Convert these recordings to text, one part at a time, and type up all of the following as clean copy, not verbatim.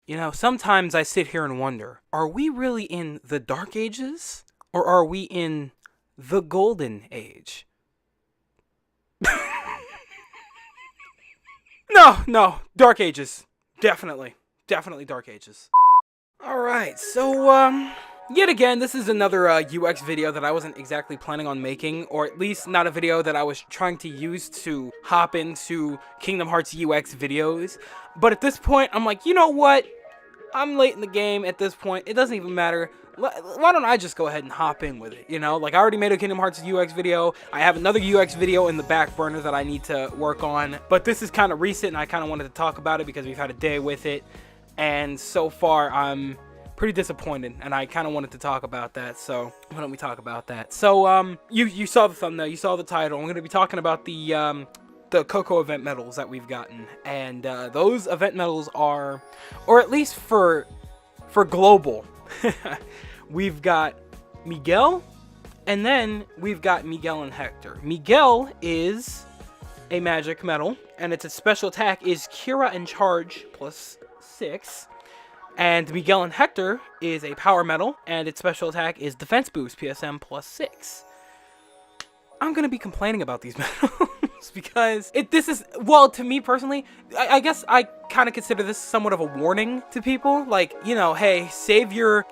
You know, sometimes I sit here and wonder, are we really in the Dark Ages? Or are we in the Golden Age? No, Dark Ages. Definitely Dark Ages. Alright, so, yet again, this is another UX video that I wasn't exactly planning on making, or at least not a video that I was trying to use to hop into Kingdom Hearts UX videos. But at this point, I'm like, you know what? I'm late in the game at this point. It doesn't even matter. Why don't I just go ahead and hop in with it, you know? Like, I already made a Kingdom Hearts UX video. I have another UX video in the back burner that I need to work on. But this is kind of recent, and I kind of wanted to talk about it because we've had a day with it. And so far, I'm pretty disappointed, and I kind of wanted to talk about that. So, why don't we talk about that? So, you saw the thumbnail. You saw the title. I'm going to be talking about the Coco event medals that we've gotten. And those event medals are, or at least for global, we've got Miguel, and then we've got Miguel and Hector. Miguel is a magic medal, and its special attack is Cura and Charge plus 6. And Miguel and Hector is a power medal, and its special attack is Defense Boost PSM plus 6. I'm gonna be complaining about these medals because this is, well, to me personally, I guess I kind of consider this somewhat of a warning to people. Like, you know, hey, save your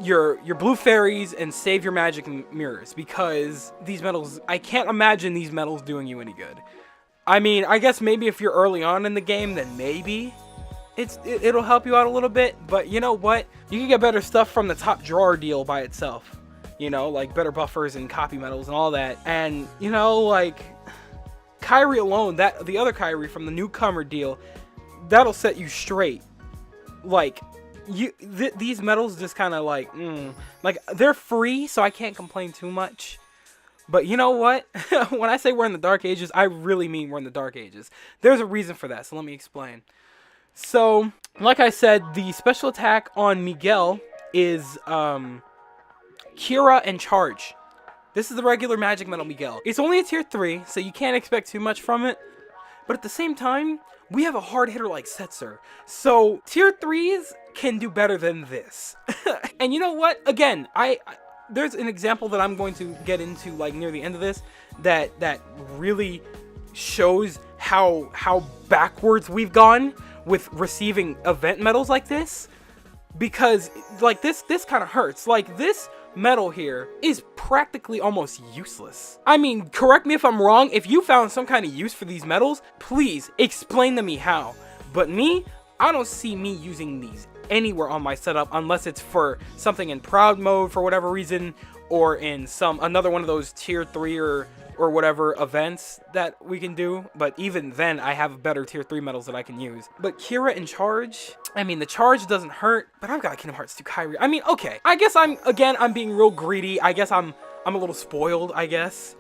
blue fairies and save your magic mirrors, because these medals, I can't imagine these medals doing you any good. I mean, I guess maybe if you're early on in the game, then maybe it'll help you out a little bit. But you know what? You can get better stuff from the top drawer deal by itself. You know, like better buffers and copy medals and all that. And, you know, like, Kyrie alone, the other Kyrie from the newcomer deal, that'll set you straight. Like, these medals just kind of like, they're free, so I can't complain too much. But you know what? When I say we're in the Dark Ages, I really mean we're in the Dark Ages. There's a reason for that, so let me explain. So, like I said, the special attack on Miguel is, Cura and Charge. This is the regular magic medal Miguel. It's only a tier 3, so you can't expect too much from it. But at the same time, we have a hard hitter like Setzer. So tier 3s can do better than this. And you know what? Again, there's an example that I'm going to get into like near the end of this that really shows how backwards we've gone with receiving event medals like this. Because like this kind of hurts. Like, this medal here is practically almost useless. I mean, correct me if I'm wrong. If you found some kind of use for these medals, please explain to me how. But me, I don't see me using these anywhere on my setup unless it's for something in proud mode for whatever reason, or in another one of those tier 3 or whatever events that we can do. But even then, I have better tier 3 medals that I can use. But Cura and Charge, I mean, the charge doesn't hurt, but I've got Kingdom Hearts 2 Kyrie. I mean, okay, I guess I'm being real greedy. I guess I'm a little spoiled, I guess,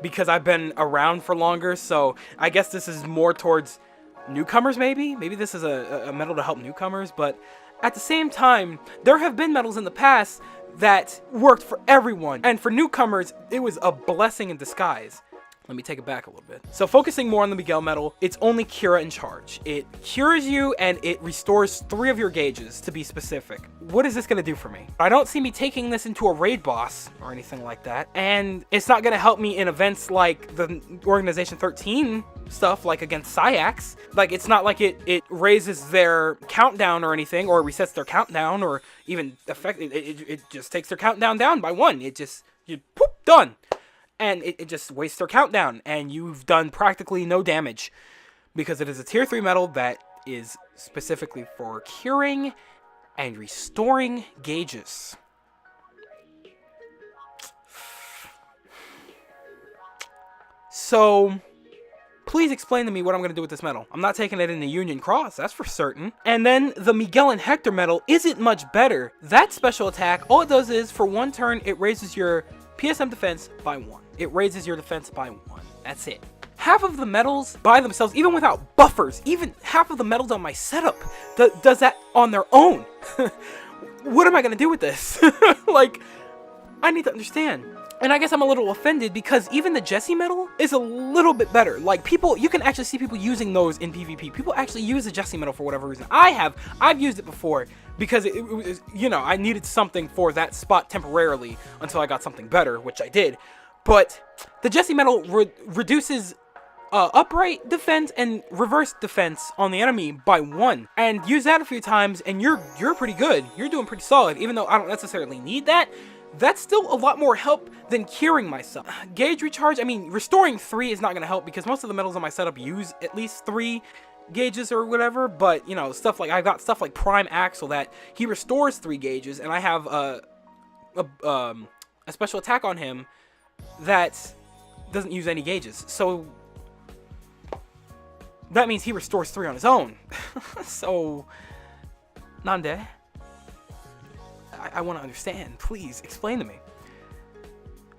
because I've been around for longer. So I guess this is more towards newcomers, maybe this is a medal to help newcomers. But at the same time, there have been medals in the past that worked for everyone, and for newcomers, it was a blessing in disguise. Let me take it back a little bit. So focusing more on the Miguel medal, it's only Cura and Charge. It cures you, and it restores 3 of your gauges, to be specific. What is this going to do for me? I don't see me taking this into a raid boss or anything like that, and it's not going to help me in events like the Organization 13 stuff, like against Syax. Like, it's not like it raises their countdown or anything, or resets their countdown, or even it just takes their countdown down by 1. You poop, done. And it just wastes their countdown, and you've done practically no damage, because it is a tier 3 medal that is specifically for curing and restoring gauges. So, please explain to me what I'm going to do with this medal. I'm not taking it into Union Cross, that's for certain. And then the Miguel and Hector medal isn't much better. That special attack, all it does is, for 1 turn, it raises your PSM defense by 1. It raises your defense by 1. That's it. Half of the medals by themselves, even without buffers, even half of the medals on my setup does that on their own. What am I going to do with this? Like, I need to understand. And I guess I'm a little offended because even the Jesse medal is a little bit better. Like, people, you can actually see people using those in PvP. People actually use the Jesse medal for whatever reason. I've used it before because it was, you know, I needed something for that spot temporarily until I got something better, which I did. But the Jesse medal reduces upright defense and reverse defense on the enemy by 1, and use that a few times and you're pretty good. You're doing pretty solid. Even though I don't necessarily need that, that's still a lot more help than curing myself. Gauge recharge, I mean, restoring 3 is not going to help because most of the medals on my setup use at least 3 gauges or whatever, but, you know, stuff like, I've got stuff like Prime Axel that he restores 3 gauges, and I have a special attack on him that doesn't use any gauges, so that means he restores 3 on his own. So, Nande? I want to understand. Please, explain to me.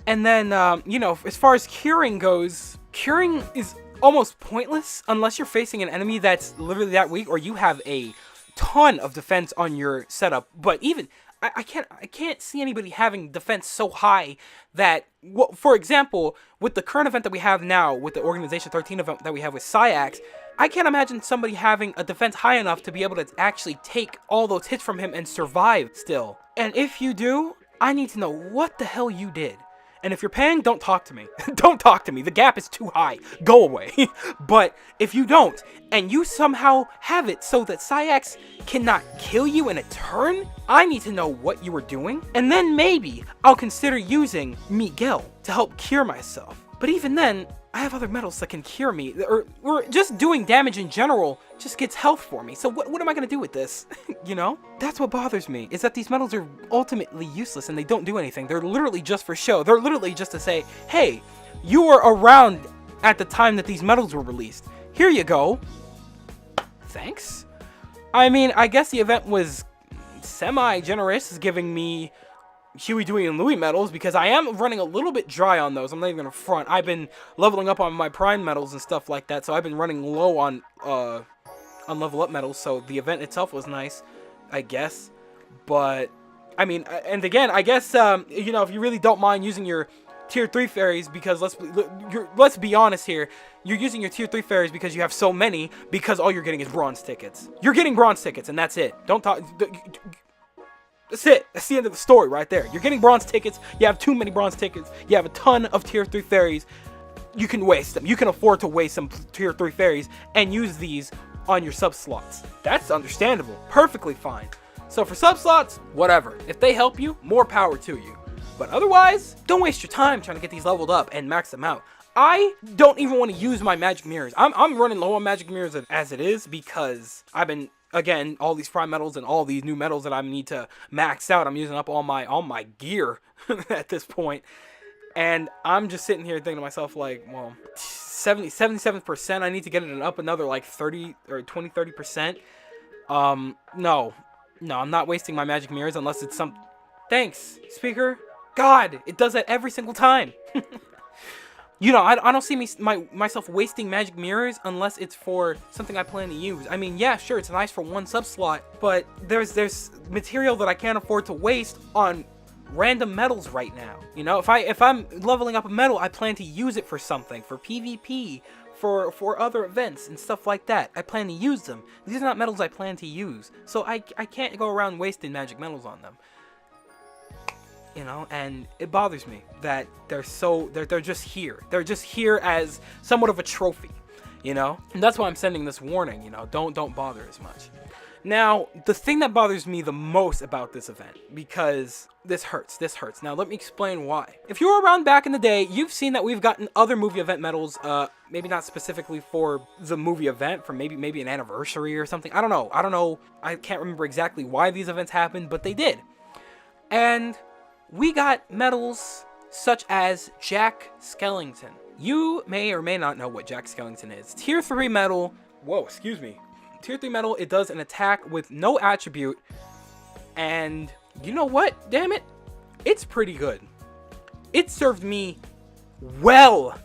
And then, you know, as far as curing goes, curing is almost pointless unless you're facing an enemy that's literally that weak or you have a ton of defense on your setup. But even, I can't see anybody having defense so high that, well, for example, with the current event that we have now, with the Organization 13 event that we have with Syax, I can't imagine somebody having a defense high enough to be able to actually take all those hits from him and survive still. And if you do, I need to know what the hell you did. And if you're paying, don't talk to me. Don't talk to me. The gap is too high. Go away. But if you don't, and you somehow have it so that Syax cannot kill you in a turn, I need to know what you were doing. And then maybe I'll consider using Miguel to help cure myself. But even then, I have other medals that can cure me, or just doing damage in general just gets health for me. So what am I going to do with this? You know? That's what bothers me, is that these medals are ultimately useless and they don't do anything. They're literally just for show. They're literally just to say, hey, you were around at the time that these medals were released. Here you go. Thanks. I mean, I guess the event was semi-generous, giving me Huey, Dewey, and Louie medals, because I am running a little bit dry on those. I'm not even gonna front. I've been leveling up on my Prime medals and stuff like that, so I've been running low on level up medals, so the event itself was nice, I guess. But, I mean, and again, I guess, you know, if you really don't mind using your Tier 3 fairies, because let's be honest here, you're using your Tier 3 fairies because you have so many, because all you're getting is bronze tickets. You're getting bronze tickets, and that's it. Don't talk... That's it. That's the end of the story right there. You're getting bronze tickets. You have too many bronze tickets. You have a ton of Tier 3 fairies. You can waste them. You can afford to waste some Tier 3 fairies and use these on your sub slots. That's understandable. Perfectly fine. So for sub slots, whatever. If they help you, more power to you. But otherwise, don't waste your time trying to get these leveled up and max them out. I don't even want to use my magic mirrors. I'm running low on magic mirrors as it is, because I've been... Again, all these prime medals and all these new medals that I need to max out. I'm using up all my gear at this point. And I'm just sitting here thinking to myself, like, well, 77%. I need to get it up another like 30 or 30%. No, I'm not wasting my magic mirrors unless it's some... Thanks, speaker. God, it does that every single time. You know, I don't see myself wasting magic mirrors unless it's for something I plan to use. I mean, yeah, sure, it's nice for one sub slot, but there's material that I can't afford to waste on random medals right now. You know, if I'm leveling up a medal, I plan to use it for something, for PvP, for other events and stuff like that. I plan to use them. These are not medals I plan to use, so I can't go around wasting magic medals on them. You know, and it bothers me that they're just here. They're just here as somewhat of a trophy, you know? And that's why I'm sending this warning, you know, don't bother as much. Now, the thing that bothers me the most about this event, because this hurts. Now, let me explain why. If you were around back in the day, you've seen that we've gotten other movie event medals, maybe not specifically for the movie event, for maybe an anniversary or something. I don't know. I can't remember exactly why these events happened, but they did. And we got medals such as Jack Skellington. You may or may not know what Jack Skellington is. Tier 3 medal. Whoa, excuse me. Tier 3 medal, it does an attack with no attribute. And you know what? Damn it. It's pretty good. It served me well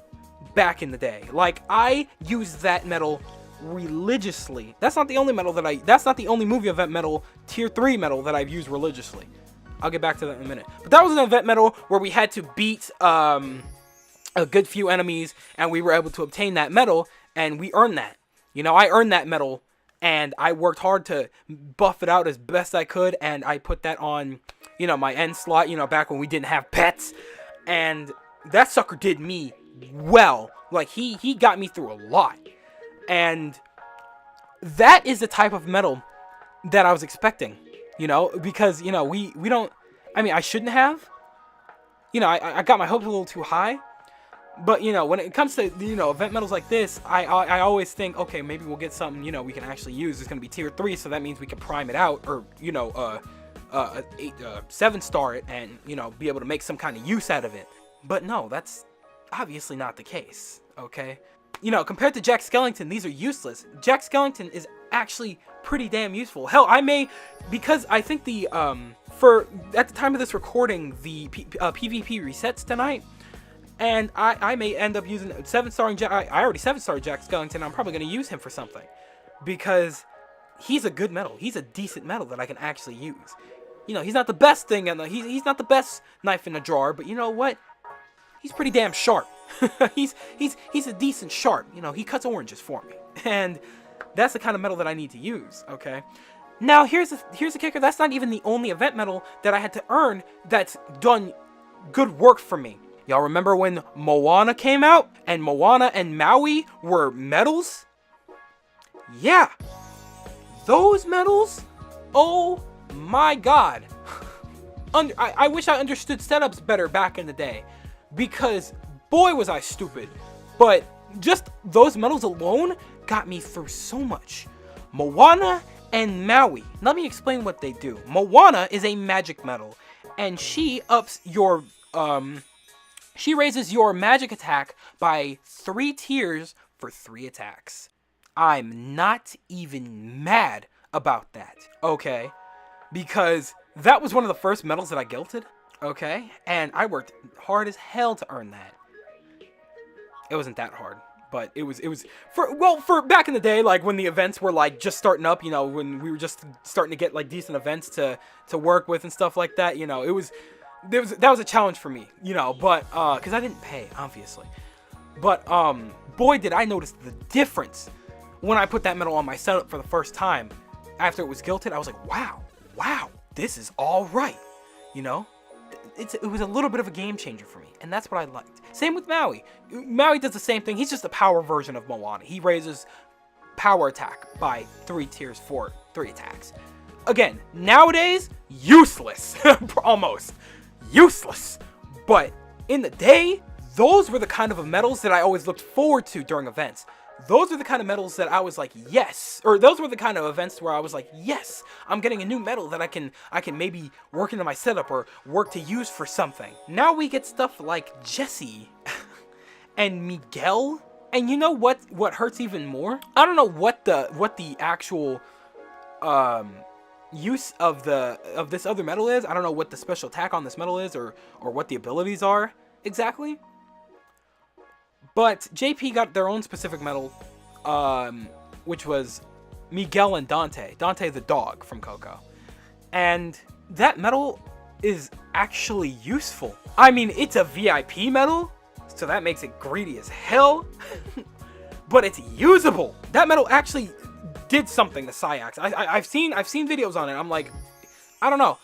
back in the day. Like, I used that medal religiously. That's not the only medal that's not the only movie event medal, Tier 3 medal that I've used religiously. I'll get back to that in a minute. But that was an event medal where we had to beat a good few enemies, and we were able to obtain that medal, and we earned that. You know, I earned that medal, and I worked hard to buff it out as best I could, and I put that on, you know, my end slot, you know, back when we didn't have pets, and that sucker did me well. Like, he got me through a lot, and that is the type of medal that I was expecting, you know, because, you know, we don't, I mean, I shouldn't have, you know, I got my hopes a little too high, but, you know, when it comes to, you know, event medals like this, I always think, okay, maybe we'll get something, you know, we can actually use. It's going to be tier 3, so that means we can prime it out, or, you know, 7-star it, and, you know, be able to make some kind of use out of it. But no, that's obviously not the case, okay? You know, compared to Jack Skellington, these are useless. Jack Skellington is actually pretty damn useful. Hell, I may, because I think the, at the time of this recording, the PvP resets tonight, and I may end up using 7-starring Jack. I already 7-starred Jack Skellington. I'm probably going to use him for something, because he's a good medal. He's a decent medal that I can actually use. You know, he's not the best thing, and he's not the best knife in the drawer, but you know what? He's pretty damn sharp. he's a decent sharp. You know, he cuts oranges for me, and that's the kind of medal that I need to use. Okay. Now here's the kicker. That's not even the only event medal that I had to earn that's done good work for me. Y'all remember when Moana came out, and Moana and Maui were medals? Yeah, those medals. Oh my God. I wish I understood setups better back in the day, because boy was I stupid. But just those medals alone got me through so much. Moana and Maui. Let me explain what they do. Moana is a magic medal, and she ups your she raises your magic attack by 3 tiers for 3 attacks. I'm not even mad about that, okay? Because that was one of the first medals that I guilted, okay? And I worked hard as hell to earn that. It wasn't that hard, but it was for back in the day, like when the events were like just starting up, you know, when we were just starting to get like decent events to work with and stuff like that, you know, that was a challenge for me, you know, but because I didn't pay, obviously. But boy, did I notice the difference when I put that medal on my setup for the first time. After it was guilted, I was like, wow, this is all right, you know. It was a little bit of a game changer for me, and that's what I liked. Same with Maui. Maui does the same thing. He's just a power version of Moana. He raises power attack by 3 tiers for 3 attacks. Again, nowadays, useless. Almost useless. But in the day, those were the kind of medals that I always looked forward to during events. Those are the kind of medals that I was like, yes. Or those were the kind of events where I was like, yes, I'm getting a new medal that I can maybe work into my setup or work to use for something. Now we get stuff like Jesse and Miguel. And you know what hurts even more? I don't know what the actual use of this other medal is. I don't know what the special attack on this medal is, or what the abilities are exactly. But JP got their own specific medal, which was Miguel and Dante. Dante the dog from Coco. And that medal is actually useful. I mean, it's a VIP medal, so that makes it greedy as hell. But it's usable. That medal actually did something to Sayax. I've seen videos on it. I'm like, I don't know.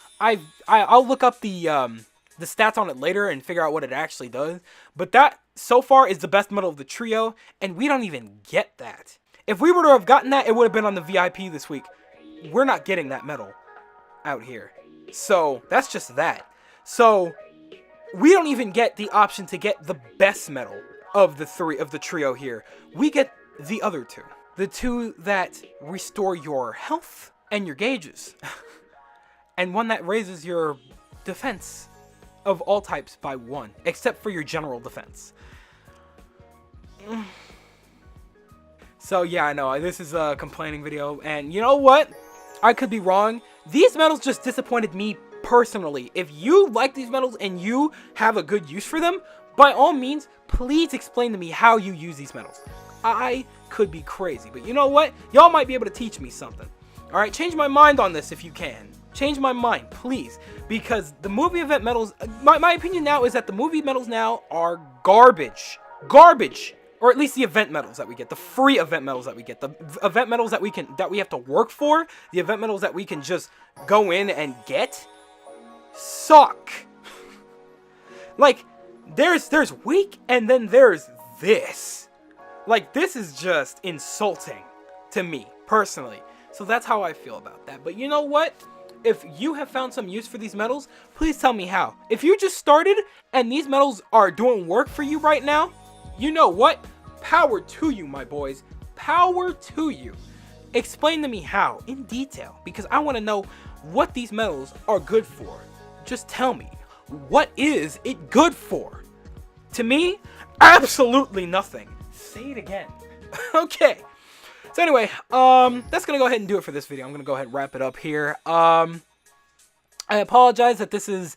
I'll look up the stats on it later and figure out what it actually does. But that so far is the best medal of the trio, and we don't even get that. If we were to have gotten that, it would have been on the VIP this week. We're not getting that medal out here. So that's just that. So we don't even get the option to get the best medal of the trio here. We get the other 2. The 2 that restore your health and your gauges. And one that raises your defense of all types by 1, except for your general defense. So yeah, I know, this is a complaining video, and you know what? I could be wrong. These medals just disappointed me personally. If you like these medals and you have a good use for them, by all means, please explain to me how you use these medals. I could be crazy, but you know what? Y'all might be able to teach me something. Alright, change my mind on this if you can. Change my mind, please. Because the movie event medals, my opinion now is that the movie medals now are garbage. Garbage. Or at least the event medals that we get, the free event medals that we get, the event medals that we have to work for, the event medals that we can just go in and get, suck. Like, there's weak, and then there's this. Like, this is just insulting to me, personally. So that's how I feel about that. But you know what? If you have found some use for these medals, please tell me how. If you just started, and these medals are doing work for you right now, you know what? Power to you, my boys. Power to you. Explain to me how, in detail, because I want to know what these medals are good for. Just tell me, what is it good for? To me, absolutely nothing. Say it again. Okay. So anyway, that's going to go ahead and do it for this video. I'm going to go ahead and wrap it up here. I apologize that this is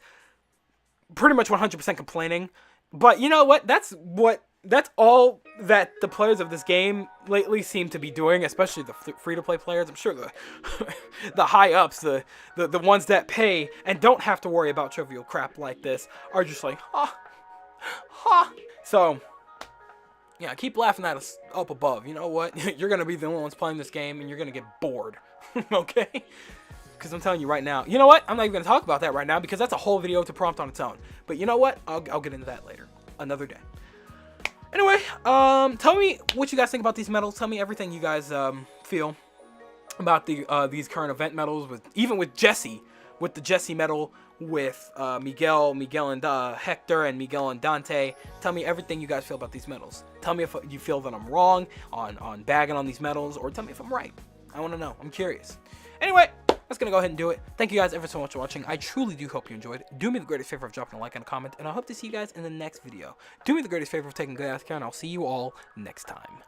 pretty much 100% complaining, but you know what? That's all that the players of this game lately seem to be doing, especially the free-to-play players. I'm sure the high-ups, the ones that pay and don't have to worry about trivial crap like this, are just like, ha. So, yeah, keep laughing at us up above. You know what? You're going to be the only ones playing this game, and you're going to get bored. Okay? Because I'm telling you right now. You know what? I'm not even going to talk about that right now, because that's a whole video to prompt on its own. But you know what? I'll get into that later. Another day. Anyway, tell me what you guys think about these medals. Tell me everything you guys feel about these current event medals. Even with Jesse, with the Jesse medal, with Miguel and Hector, and Miguel and Dante. Tell me everything you guys feel about these medals. Tell me if you feel that I'm wrong on bagging on these medals, or tell me if I'm right. I want to know. I'm curious. Anyway, that's going to go ahead and do it. Thank you guys ever so much for watching. I truly do hope you enjoyed. Do me the greatest favor of dropping a like and a comment, and I hope to see you guys in the next video. Do me the greatest favor of taking good care, and I'll see you all next time.